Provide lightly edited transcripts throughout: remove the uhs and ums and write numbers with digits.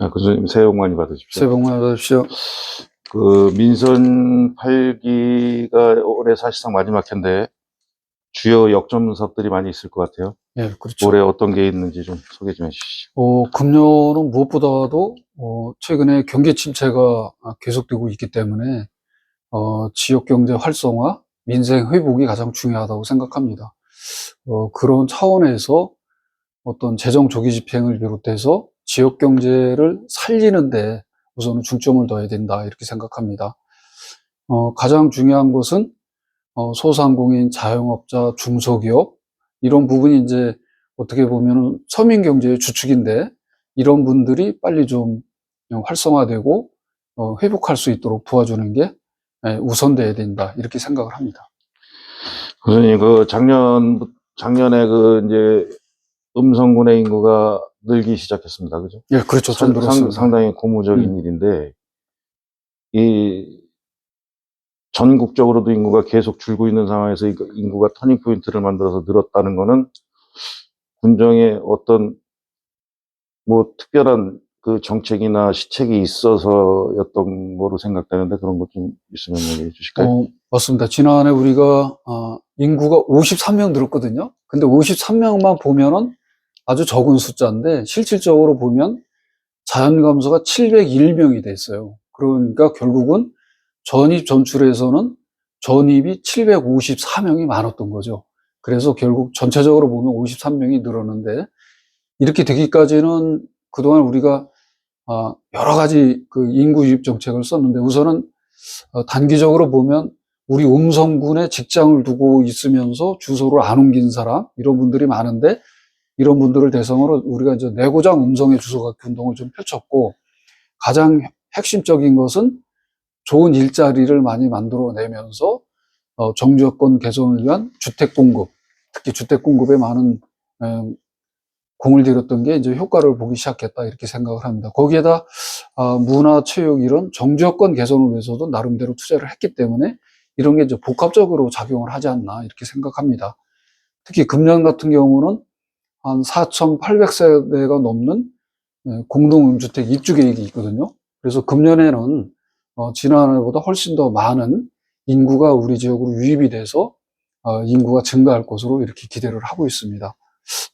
교수님 새해 복 많이 받으십시오. 새해 복 많이 받으십시오. 민선 8기가 올해 사실상 마지막 해인데 주요 역점 사업들이 많이 있을 것 같아요. 예, 그렇죠. 올해 어떤 게 있는지 좀 소개 좀 해주시죠. 금년은 무엇보다도 최근에 경기 침체가 계속되고 있기 때문에 지역 경제 활성화, 민생 회복이 가장 중요하다고 생각합니다. 그런 차원에서 어떤 재정 조기 집행을 비롯해서 지역 경제를 살리는데 우선은 중점을 둬야 된다 이렇게 생각합니다. 가장 중요한 것은 소상공인, 자영업자, 중소기업 이런 부분이 이제 어떻게 보면은 서민 경제의 주축인데 이런 분들이 빨리 좀 활성화되고 회복할 수 있도록 도와주는 게 우선돼야 된다 이렇게 생각을 합니다. 교수님 작년에 이제 음성군의 인구가 늘기 시작했습니다. 그죠? 예, 그렇죠. 좀 늘었습니다. 상당히 고무적인 일인데 전국적으로도 인구가 계속 줄고 있는 상황에서 인구가 터닝 포인트를 만들어서 늘었다는 거는 군정의 어떤 특별한 그 정책이나 시책이 있어서였던 거로 생각되는데 그런 것 좀 있으면 얘기해 주실까요? 맞습니다. 지난해 우리가 인구가 53명 늘었거든요. 근데 53명만 보면은 아주 적은 숫자인데 실질적으로 보면 자연 감소가 701명이 됐어요. 그러니까 결국은 전입 전출에서는 전입이 754명이 많았던 거죠. 그래서 결국 전체적으로 보면 53명이 늘었는데 이렇게 되기까지는 그동안 우리가 여러 가지 그 인구 유입 정책을 썼는데 우선은 단기적으로 보면 우리 음성군에 직장을 두고 있으면서 주소를 안 옮긴 사람 이런 분들이 많은데 이런 분들을 대상으로 우리가 이제 내고장 음성의 주소갖기 운동을 좀 펼쳤고 가장 핵심적인 것은 좋은 일자리를 많이 만들어내면서 정주여건 개선을 위한 주택 공급, 특히 주택 공급에 많은 공을 들였던 게 이제 효과를 보기 시작했다 이렇게 생각을 합니다. 거기에다 문화, 체육 이런 정주여건 개선을 위해서도 나름대로 투자를 했기 때문에 이런 게 이제 복합적으로 작용을 하지 않나 이렇게 생각합니다. 특히 금년 같은 경우는 한 4,800세대가 넘는 공동주택 입주 계획이 있거든요. 그래서 금년에는 지난해보다 훨씬 더 많은 인구가 우리 지역으로 유입이 돼서 인구가 증가할 것으로 이렇게 기대를 하고 있습니다.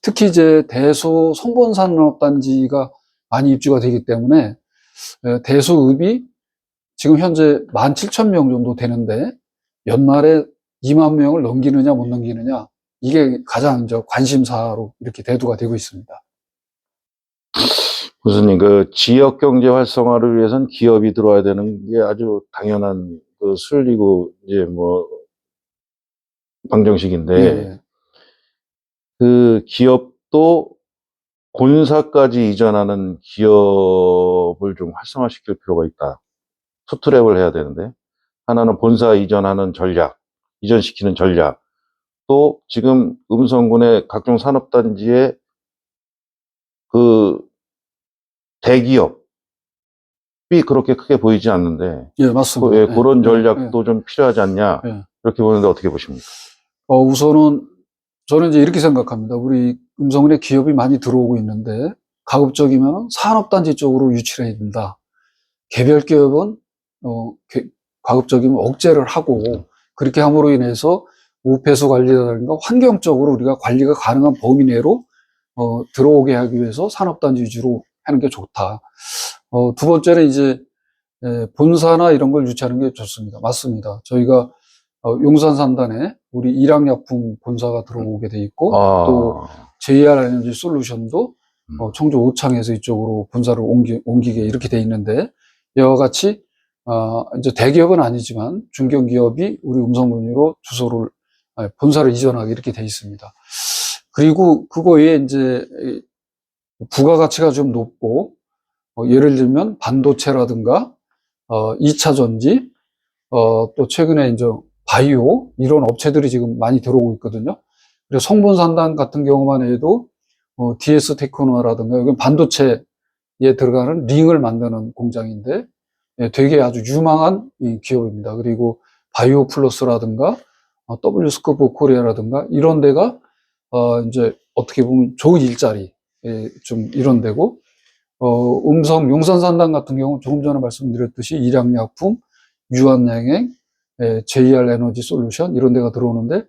특히 이제 대소 성본산업단지가 많이 입주가 되기 때문에 대소읍이 지금 현재 17,000명 정도 되는데 연말에 2만 명을 넘기느냐 못 넘기느냐 이게 가장 이제 관심사로 이렇게 대두가 되고 있습니다. 교수님, 지역 경제 활성화를 위해서는 기업이 들어와야 되는 게 아주 당연한 순리고 이제 방정식인데 예. 그 기업도 본사까지 이전하는 기업을 좀 활성화시킬 필요가 있다. 투트랩을 해야 되는데 하나는 본사 이전하는 전략, 이전시키는 전략. 또 지금 음성군의 각종 산업단지에 그 대기업이 그렇게 크게 보이지 않는데 예, 맞습니다. 그런 전략도 좀 필요하지 않냐 이렇게 보는데 어떻게 보십니까? 우선은 저는 이제 이렇게 생각합니다. 우리 음성군에 기업이 많이 들어오고 있는데 가급적이면 산업단지 쪽으로 유치해야 된다. 개별 기업은 가급적이면 억제를 하고 그렇게 함으로 인해서 우폐수 관리라든가 환경적으로 우리가 관리가 가능한 범위 내로 들어오게 하기 위해서 산업단지 위주로 하는 게 좋다. 두 번째는 이제 본사나 이런 걸 유치하는 게 좋습니다. 맞습니다. 저희가 용산 산단에 우리 일양약품 본사가 들어오게 돼 있고 또 JR 에너지 솔루션도 청주 오창에서 이쪽으로 본사를 옮기게 이렇게 돼 있는데 이와 같이 이제 대기업은 아니지만 중견기업이 우리 음성군으로 주소를 본사를 이전하게 이렇게 돼 있습니다. 그리고 그거에 이제 부가가치가 좀 높고 예를 들면 반도체라든가 2차 전지 또 최근에 이제 바이오 이런 업체들이 지금 많이 들어오고 있거든요. 그리고 성본산단 같은 경우만 해도 DS 테크노라든가 여기 반도체에 들어가는 링을 만드는 공장인데 되게 아주 유망한 기업입니다. 그리고 바이오 플러스라든가 W 스코프 코리아라든가 이런 데가 이제 어떻게 보면 좋은 일자리 좀 이런 데고 용산산단 같은 경우는 조금 전에 말씀드렸듯이 일양약품, 유한양행, JR 에너지 솔루션 이런 데가 들어오는데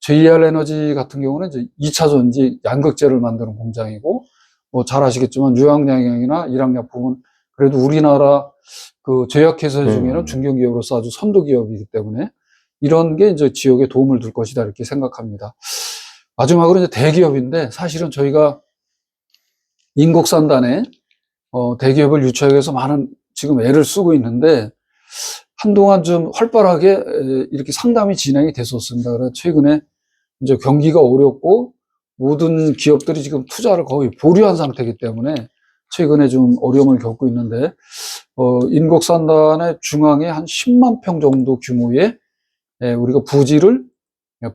JR 에너지 같은 경우는 이제 2차 전지 양극재를 만드는 공장이고 잘 아시겠지만 유한양행이나 일양약품은 그래도 우리나라 그 제약회사 중에는 중견기업으로서 아주 선도 기업이기 때문에 이런 게 이제 지역에 도움을 줄 것이다 이렇게 생각합니다. 마지막으로 이제 대기업인데 사실은 저희가 인곡산단에 대기업을 유치하기 위해서 많은 지금 애를 쓰고 있는데 한동안 좀 활발하게 이렇게 상담이 진행이 됐었습니다. 그래서 최근에 이제 경기가 어렵고 모든 기업들이 지금 투자를 거의 보류한 상태이기 때문에 최근에 좀 어려움을 겪고 있는데 인곡산단의 중앙에 한 10만 평 정도 규모의 우리가 부지를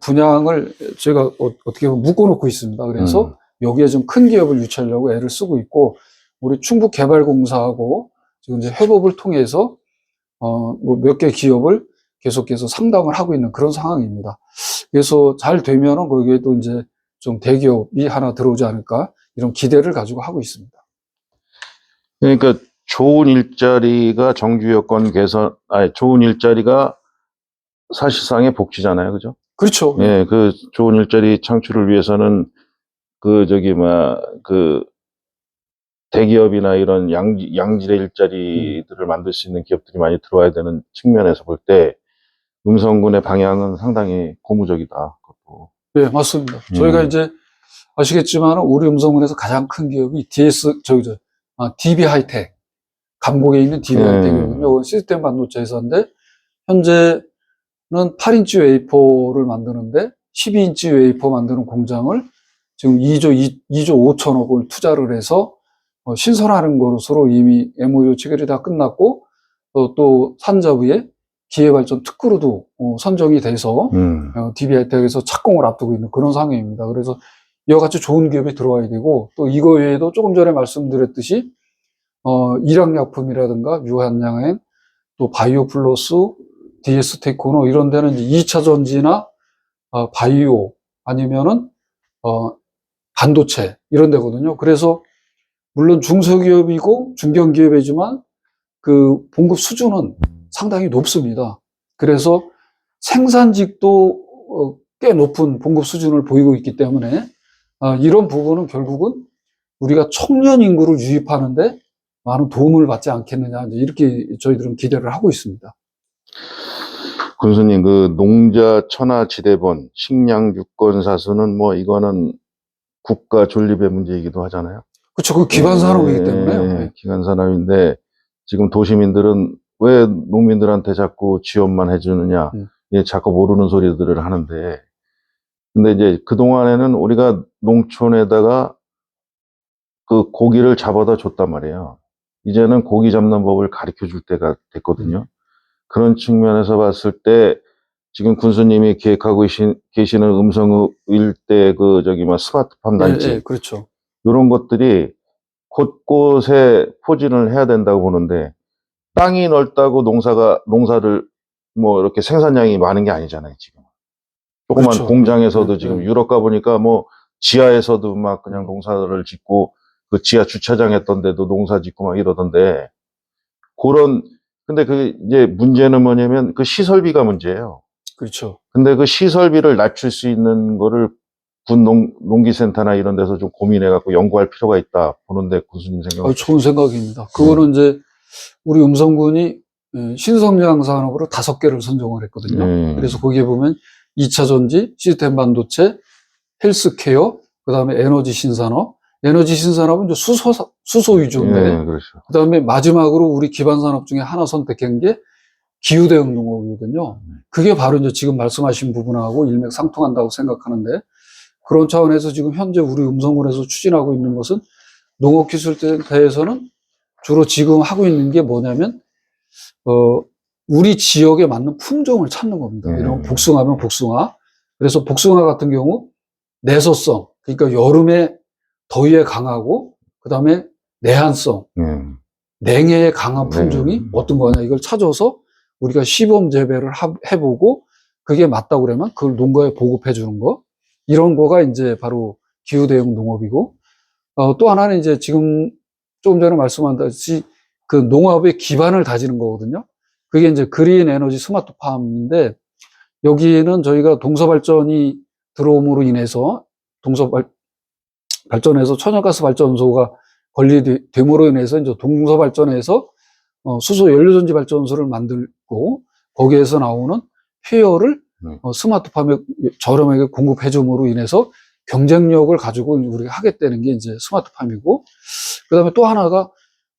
분양을 제가 어떻게 보면 묶어놓고 있습니다. 그래서 여기에 좀 큰 기업을 유치하려고 애를 쓰고 있고 우리 충북개발공사하고 지금 이제 협업을 통해서 뭐 몇 개 기업을 계속해서 상담을 하고 있는 그런 상황입니다. 그래서 잘 되면은 거기에도 이제 좀 대기업이 하나 들어오지 않을까 이런 기대를 가지고 하고 있습니다. 그러니까 좋은 일자리가 정규 여건 개선, 좋은 일자리가 사실상의 복지잖아요, 그죠? 그렇죠. 예, 그 좋은 일자리 창출을 위해서는 대기업이나 이런 양질의 일자리들을 만들 수 있는 기업들이 많이 들어와야 되는 측면에서 볼 때 음성군의 방향은 상당히 고무적이다. 그것도. 네, 맞습니다. 저희가 이제 아시겠지만 우리 음성군에서 가장 큰 기업이 DB 하이텍, 감곡에 있는 DB 하이텍이거든요. 시스템 반도체 회사인데 현재는 8인치 웨이퍼를 만드는데 12인치 웨이퍼 만드는 공장을 지금 2조 5천억을 투자를 해서 신설하는 것으로 이미 MOU 체결이 다 끝났고 또 산자부의 기회발전 특구로도 선정이 돼서 DB 하이텍에서 착공을 앞두고 있는 그런 상황입니다. 그래서 이와 같이 좋은 기업이 들어와야 되고 또 이거 외에도 조금 전에 말씀드렸듯이 일양약품이라든가 유한양행 또 바이오 플러스 DS 테크노 이런 데는 이제 2차 전지나 바이오 아니면은 반도체 이런 데거든요. 그래서 물론 중소기업이고 중견기업이지만 그 봉급 수준은 상당히 높습니다. 그래서 생산직도 꽤 높은 봉급 수준을 보이고 있기 때문에 이런 부분은 결국은 우리가 청년 인구를 유입하는데 많은 도움을 받지 않겠느냐 이렇게 저희들은 기대를 하고 있습니다. 군수님, 그 농자 천하지대본 식량 유권 사수는 뭐 이거는 국가 존립의 문제이기도 하잖아요. 그렇죠. 그 기반 산업이기 때문에요. 네. 기반 산업인데 지금 도시민들은 왜 농민들한테 자꾸 지원만 해주느냐, 자꾸 모르는 소리들을 하는데, 근데 이제 그동안에는 우리가 농촌에다가 그 고기를 잡아다 줬단 말이에요. 이제는 고기 잡는 법을 가르쳐 줄 때가 됐거든요. 그런 측면에서 봤을 때 지금 군수님이 기획하고 계시는 음성 일대 스마트팜 단지, 그렇죠. 이런 것들이 곳곳에 포진을 해야 된다고 보는데, 땅이 넓다고 농사를 뭐 이렇게 생산량이 많은 게 아니잖아요, 지금. 조그만 그렇죠. 공장에서도 지금 유럽 가보니까 뭐 지하에서도 막 그냥 농사를 짓고 그 지하 주차장 했던 데도 농사 짓고 막 이러던데, 근데 이제 문제는 뭐냐면 그 시설비가 문제예요. 그렇죠. 근데 그 시설비를 낮출 수 있는 거를 군 농기센터나 이런 데서 좀 고민해갖고 연구할 필요가 있다 보는데, 군수님 생각은? 좋은 생각입니다. 그거는 이제 우리 음성군이 신성장 산업으로 5개를 선정을 했거든요. 그래서 거기에 보면 2차 전지, 시스템 반도체, 헬스케어, 그 다음에 에너지 신산업. 에너지 신산업은 이제 수소 위주인데, 그렇죠. 그 다음에 마지막으로 우리 기반 산업 중에 하나 선택한 게 기후대응 농업이거든요. 그게 바로 이제 지금 말씀하신 부분하고 일맥상통한다고 생각하는데, 그런 차원에서 지금 현재 우리 음성군에서 추진하고 있는 것은 농업기술센터에서는 주로 지금 하고 있는 게 뭐냐면, 우리 지역에 맞는 품종을 찾는 겁니다. 이런 복숭아면 복숭아. 그래서 복숭아 같은 경우 내소성, 그러니까 여름에 더위에 강하고, 그 다음에 내한성, 냉해에 강한 품종이 어떤 거냐, 이걸 찾아서 우리가 시범 재배를 해보고, 그게 맞다고 그러면 그걸 농가에 보급해 주는 거, 이런 거가 이제 바로 기후대응 농업이고, 또 하나는 이제 지금 조금 전에 말씀하셨듯이 그 농업의 기반을 다지는 거거든요. 그게 이제 그린 에너지 스마트팜인데, 여기에는 저희가 동서발전이 들어옴으로 인해서 발전해서 천연가스 발전소가 건립됨으로 인해서 이제 동서발전에서 수소 연료전지 발전소를 만들고, 거기에서 나오는 폐열을 스마트팜에 저렴하게 공급해 줌으로 인해서 경쟁력을 가지고 우리가 하겠다는 게 이제 스마트팜이고, 그다음에 또 하나가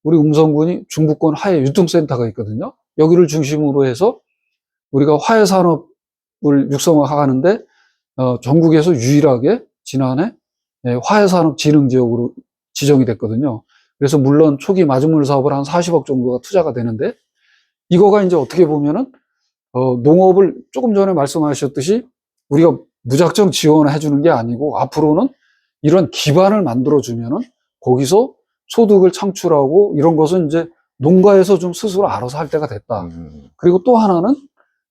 우리 음성군이 중부권 화해 유통센터가 있거든요. 여기를 중심으로 해서 우리가 화해 산업을 육성하는데 전국에서 유일하게 지난해 화해 산업 진흥 지역으로 지정이 됐거든요. 그래서 물론 초기 마중물 사업을 한 40억 정도가 투자가 되는데, 이거가 이제 어떻게 보면은 농업을 조금 전에 말씀하셨듯이 우리가 무작정 지원을 해주는 게 아니고, 앞으로는 이런 기반을 만들어주면은 거기서 소득을 창출하고, 이런 것은 이제 농가에서 좀 스스로 알아서 할 때가 됐다. 그리고 또 하나는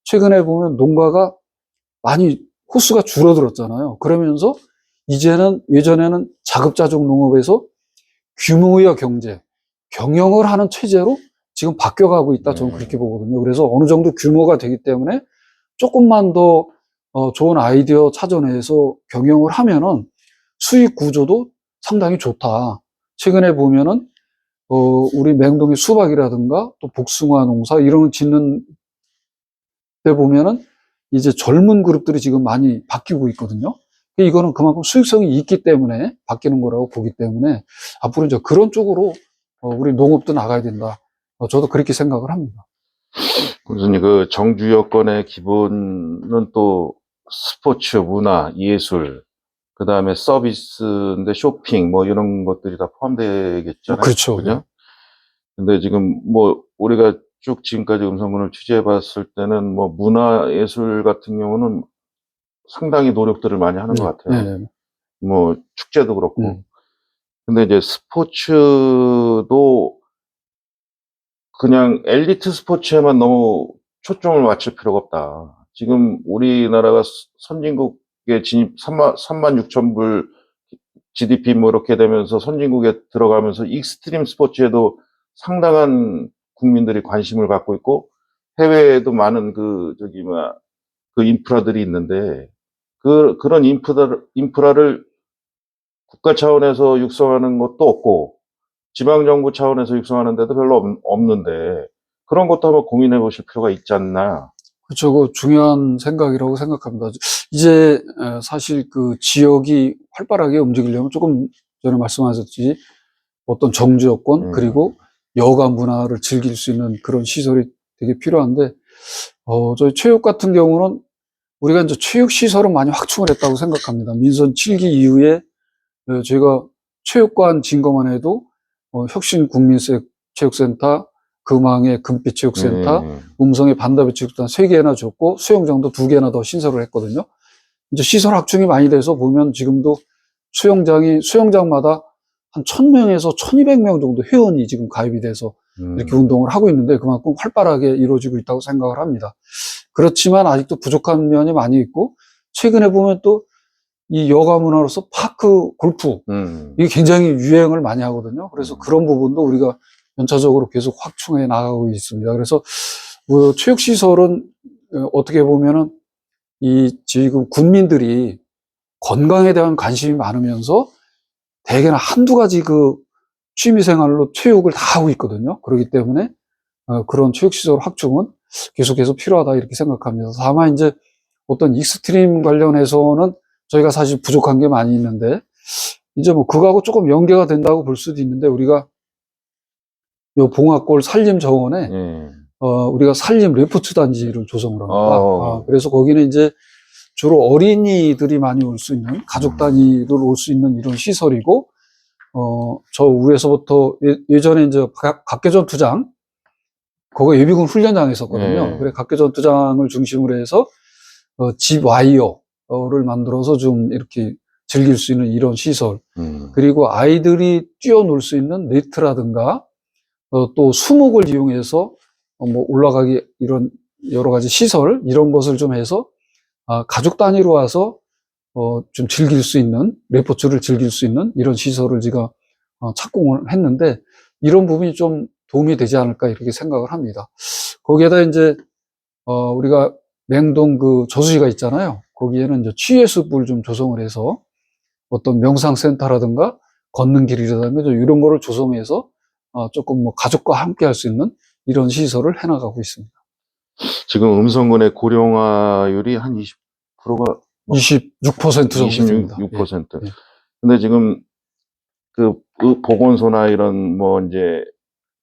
최근에 보면 농가가 많이 호수가 줄어들었잖아요. 그러면서 이제는 예전에는 자급자족 농업에서 규모의 경제, 경영을 하는 체제로 지금 바뀌어가고 있다. 저는 그렇게 보거든요. 그래서 어느 정도 규모가 되기 때문에 조금만 더 좋은 아이디어 찾아내서 경영을 하면은 수익 구조도 상당히 좋다. 최근에 보면은 우리 맹동의 수박이라든가 또 복숭아 농사 이런 거 짓는 데 보면은 이제 젊은 그룹들이 지금 많이 바뀌고 있거든요. 이거는 그만큼 수익성이 있기 때문에 바뀌는 거라고 보기 때문에 앞으로 이제 그런 쪽으로 우리 농업도 나가야 된다. 저도 그렇게 생각을 합니다. 교수님, 그 정주 여건의 기본은 또 스포츠, 문화, 예술, 그 다음에 서비스인데 쇼핑, 뭐 이런 것들이 다 포함되겠잖아요. 그렇죠. 그죠? 근데 지금 뭐 우리가 쭉 지금까지 음성군을 취재해 봤을 때는 뭐 문화, 예술 같은 경우는 상당히 노력들을 많이 하는 것 같아요. 네. 뭐 축제도 그렇고. 근데 이제 스포츠도 그냥 엘리트 스포츠에만 너무 초점을 맞출 필요가 없다. 지금 우리나라가 선진국에 진입 3만 6천 불 GDP 뭐 이렇게 되면서 선진국에 들어가면서 익스트림 스포츠에도 상당한 국민들이 관심을 갖고 있고, 해외에도 많은 그 인프라들이 있는데, 그런 인프라를 국가 차원에서 육성하는 것도 없고, 지방정부 차원에서 육성하는 데도 별로 없는데, 그런 것도 한번 고민해 보실 필요가 있지 않나. 그렇죠. 그 중요한 생각이라고 생각합니다. 이제 사실 그 지역이 활발하게 움직이려면 조금 전에 말씀하셨듯이 어떤 정주 여건 그리고 여가 문화를 즐길 수 있는 그런 시설이 되게 필요한데, 저희 체육 같은 경우는 우리가 이제 체육 시설은 많이 확충을 했다고 생각합니다. 민선 7기 이후에 저희가 체육관 진거만 해도 혁신국민체육센터, 금왕의 금빛체육센터, 음성의 반다비체육센터 3개나 줬고 수영장도 2개나 더 신설을 했거든요. 이제 시설 확충이 많이 돼서 보면 지금도 수영장마다 한 1000명에서 1200명 정도 회원이 지금 가입이 돼서 이렇게 운동을 하고 있는데, 그만큼 활발하게 이루어지고 있다고 생각을 합니다. 그렇지만 아직도 부족한 면이 많이 있고, 최근에 보면 또 이 여가 문화로서 파크 골프, 이게 굉장히 유행을 많이 하거든요. 그래서 그런 부분도 우리가 연차적으로 계속 확충해 나가고 있습니다. 그래서 체육시설은 어떻게 보면은 지금 국민들이 건강에 대한 관심이 많으면서 대개나 한두 가지 그 취미생활로 체육을 다 하고 있거든요. 그렇기 때문에 그런 체육시설 확충은 계속해서 필요하다 이렇게 생각합니다. 다만 이제 어떤 익스트림 관련해서는 저희가 사실 부족한 게 많이 있는데, 이제 뭐 그거하고 조금 연계가 된다고 볼 수도 있는데, 우리가 요 봉화골 산림정원에 우리가 산림 레포츠 단지를 조성을 합니다. 그래서 거기는 이제 주로 어린이들이 많이 올 수 있는, 가족 단위로 올 수 있는 이런 시설이고, 저 위에서부터 예전에 이제 각개전투장, 거기 예비군 훈련장에 있었거든요. 그래 각개전투장을 중심으로 해서 집 와이어를 만들어서 좀 이렇게 즐길 수 있는 이런 시설, 그리고 아이들이 뛰어놀 수 있는 네트라든가 또 수목을 이용해서 뭐 올라가기 이런 여러 가지 시설 이런 것을 좀 해서 가족 단위로 와서 좀 즐길 수 있는, 레포츠를 즐길 수 있는 이런 시설을 제가 착공을 했는데, 이런 부분이 좀 도움이 되지 않을까 이렇게 생각을 합니다. 거기에다 이제 우리가 맹동 그 저수지가 있잖아요. 거기에는 이제 취해숲을 좀 조성을 해서 어떤 명상센터라든가 걷는 길이라든가 좀 이런 거를 조성해서 조금 뭐 가족과 함께 할 수 있는 이런 시설을 해나가고 있습니다. 지금 음성군의 고령화율이 한 20%가 26% 정도 됩니다. 26%. 예. 근데 지금 그 보건소나 이런 뭐 이제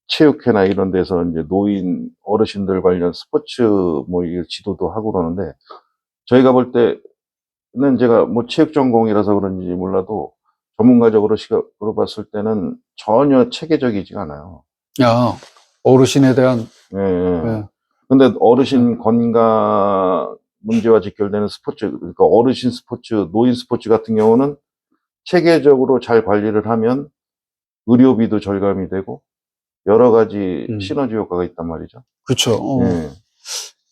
체육회나 이런 데서 이제 노인 어르신들 관련 스포츠 뭐 이게 지도도 하고 그러는데 저희가 볼 때는 제가 뭐 체육 전공이라서 그런지 몰라도 전문가적으로 시각으로 봤을 때는 전혀 체계적이지가 않아요. 야, 어르신에 대한 예, 예. 예. 근데 어르신 건강 문제와 직결되는 스포츠, 그러니까 어르신 스포츠, 노인 스포츠 같은 경우는 체계적으로 잘 관리를 하면 의료비도 절감이 되고 여러 가지 시너지 효과가 있단 말이죠. 그렇죠. 예.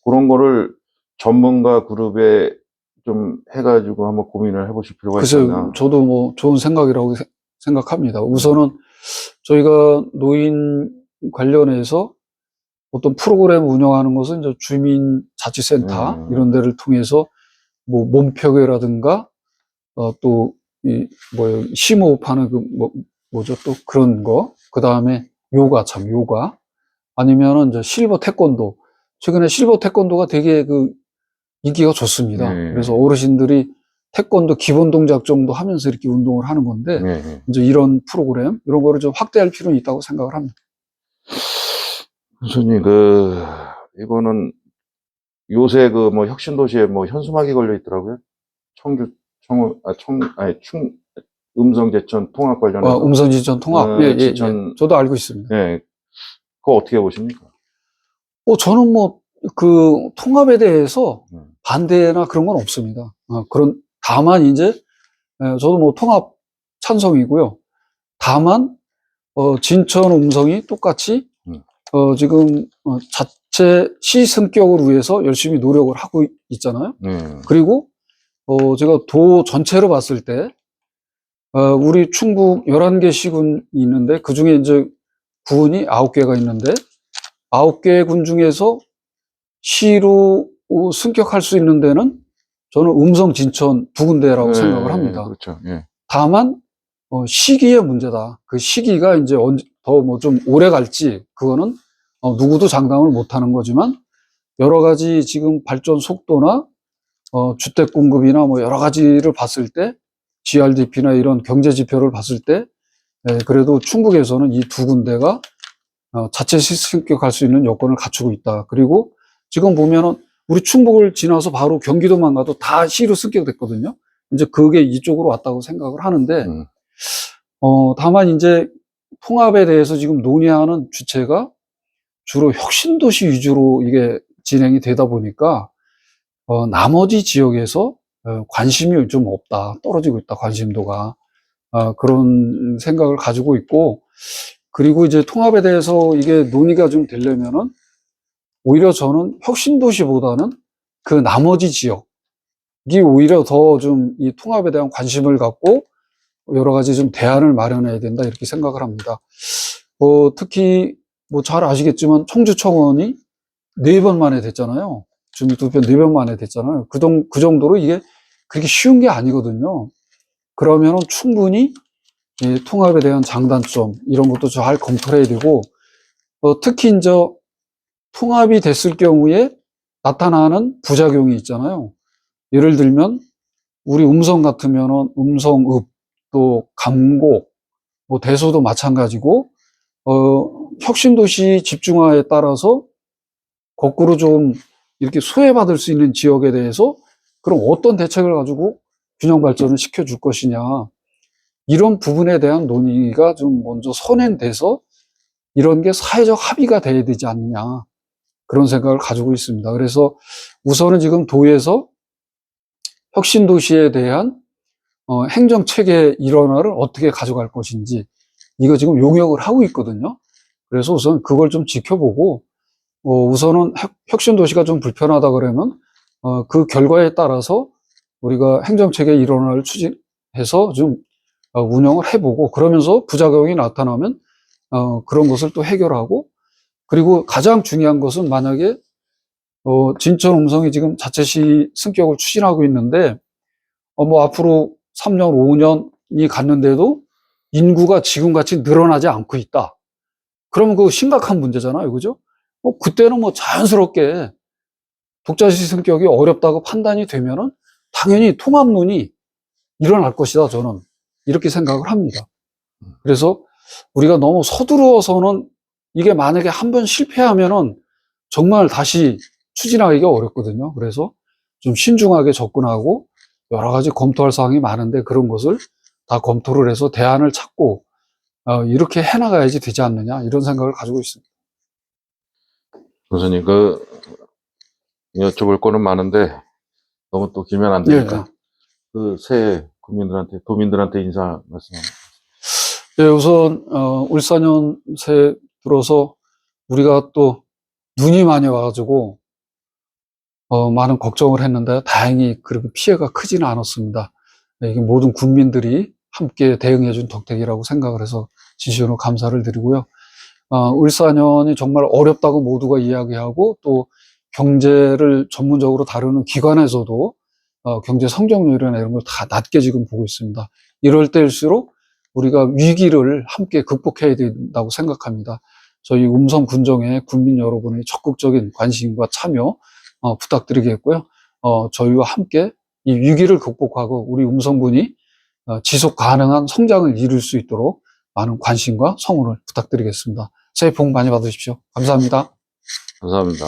그런 거를 전문가 그룹에 좀 해가지고 한번 고민을 해보실 필요가 글쎄요, 있겠나. 저도 뭐 좋은 생각이라고 생각합니다. 우선은 저희가 노인 관련해서 어떤 프로그램 운영하는 것은 이제 주민자치센터 이런 데를 통해서 뭐 몸표계라든가 또 이 뭐요 심호흡하는 그 뭐죠 또 그런 거, 그 다음에 요가 아니면은 이제 실버 태권도, 최근에 실버 태권도가 되게 그 인기가 좋습니다. 그래서 어르신들이 태권도 기본 동작 정도 하면서 이렇게 운동을 하는 건데 이제 이런 프로그램 이런 거를 좀 확대할 필요는 있다고 생각을 합니다. 교수님, 이거는 요새 그 뭐 혁신도시에 뭐 현수막이 걸려 있더라고요. 음성제천 통합 관련해서. 음성지전 통합. 예. 저도 알고 있습니다. 예. 그거 어떻게 보십니까? 저는 뭐 그 통합에 대해서 반대나 그런 건 없습니다. 다만 이제 저도 뭐 통합 찬성이고요. 다만 진천 음성이 똑같이 지금 자체 시 승격을 위해서 열심히 노력을 하고 있잖아요. 그리고 제가 도 전체로 봤을 때 우리 충북 11개 시군이 있는데 그중에 이제 군이 9개가 있는데 9개 군 중에서 시로 승격할 수 있는 데는 저는 음성 진천 두 군데라고 생각을 합니다. 그렇죠. 예. 다만 시기의 문제다. 그 시기가 이제 더 뭐 좀 오래 갈지 그거는 누구도 장담을 못 하는 거지만 여러 가지 지금 발전 속도나 주택 공급이나 뭐 여러 가지를 봤을 때 GRDP나 이런 경제 지표를 봤을 때 그래도 충북에서는 이 두 군데가 자체 승격할 수 있는 여건을 갖추고 있다. 그리고 지금 보면은 우리 충북을 지나서 바로 경기도만 가도 다 시로 승격됐거든요. 이제 그게 이쪽으로 왔다고 생각을 하는데 다만 이제 통합에 대해서 지금 논의하는 주체가 주로 혁신도시 위주로 이게 진행이 되다 보니까 나머지 지역에서 관심이 좀 없다, 떨어지고 있다, 관심도가. 그런 생각을 가지고 있고, 그리고 이제 통합에 대해서 이게 논의가 좀 되려면은 오히려 저는 혁신도시보다는 그 나머지 지역이 오히려 더 좀 이 통합에 대한 관심을 갖고 여러 가지 좀 대안을 마련해야 된다 이렇게 생각을 합니다. 특히 뭐 잘 아시겠지만 청주청원이 4번 만에 됐잖아요. 주민투표 4번 만에 됐잖아요. 그 정도로 이게 그렇게 쉬운 게 아니거든요. 그러면은 충분히 이 통합에 대한 장단점 이런 것도 잘 검토를 해야 되고 특히 이제 통합이 됐을 경우에 나타나는 부작용이 있잖아요. 예를 들면 우리 음성 같으면은 음성읍 또 감곡 뭐 대소도 마찬가지고 혁신도시 집중화에 따라서 거꾸로 좀 이렇게 소외받을 수 있는 지역에 대해서 그럼 어떤 대책을 가지고 균형 발전을 시켜줄 것이냐. 이런 부분에 대한 논의가 좀 먼저 선행돼서 이런 게 사회적 합의가 돼야 되지 않느냐. 그런 생각을 가지고 있습니다. 그래서 우선은 지금 도에서 혁신도시에 대한 행정체계 일원화를 어떻게 가져갈 것인지 이거 지금 용역을 하고 있거든요. 그래서 우선 그걸 좀 지켜보고 우선은 혁신도시가 좀 불편하다 그러면 그 결과에 따라서 우리가 행정체계 일원화를 추진해서 좀 운영을 해보고 그러면서 부작용이 나타나면 그런 것을 또 해결하고, 그리고 가장 중요한 것은 만약에 진천 음성이 지금 자체시 승격을 추진하고 있는데 뭐 앞으로 3년, 5년이 갔는데도 인구가 지금같이 늘어나지 않고 있다. 그러면 그거 심각한 문제잖아요. 그죠? 그때는 뭐 자연스럽게 독자시 승격이 어렵다고 판단이 되면은 당연히 통합론이 일어날 것이다. 저는 이렇게 생각을 합니다. 그래서 우리가 너무 서두르어서는 이게 만약에 한번 실패하면은 정말 다시 추진하기가 어렵거든요. 그래서 좀 신중하게 접근하고 여러 가지 검토할 사항이 많은데 그런 것을 다 검토를 해서 대안을 찾고 이렇게 해나가야지 되지 않느냐 이런 생각을 가지고 있습니다. 교수님, 여쭤볼 거는 많은데 너무 또 길면 안 예, 되니까 새해 국민들한테, 도민들한테 인사 말씀합니다. 예, 우선 울산현 새해 들어서 우리가 또 눈이 많이 와가지고 많은 걱정을 했는데 다행히 그렇게 피해가 크지는 않았습니다. 이게 모든 국민들이 함께 대응해준 덕택이라고 생각을 해서 진심으로 감사를 드리고요. 울산현이 정말 어렵다고 모두가 이야기하고 또 경제를 전문적으로 다루는 기관에서도 경제 성장률이나 이런 걸 다 낮게 지금 보고 있습니다. 이럴 때일수록 우리가 위기를 함께 극복해야 된다고 생각합니다. 저희 음성 군정에 국민 여러분의 적극적인 관심과 참여 부탁드리겠고요. 저희와 함께 이 위기를 극복하고 우리 음성군이 지속 가능한 성장을 이룰 수 있도록 많은 관심과 성원을 부탁드리겠습니다. 새해 복 많이 받으십시오. 감사합니다. 감사합니다.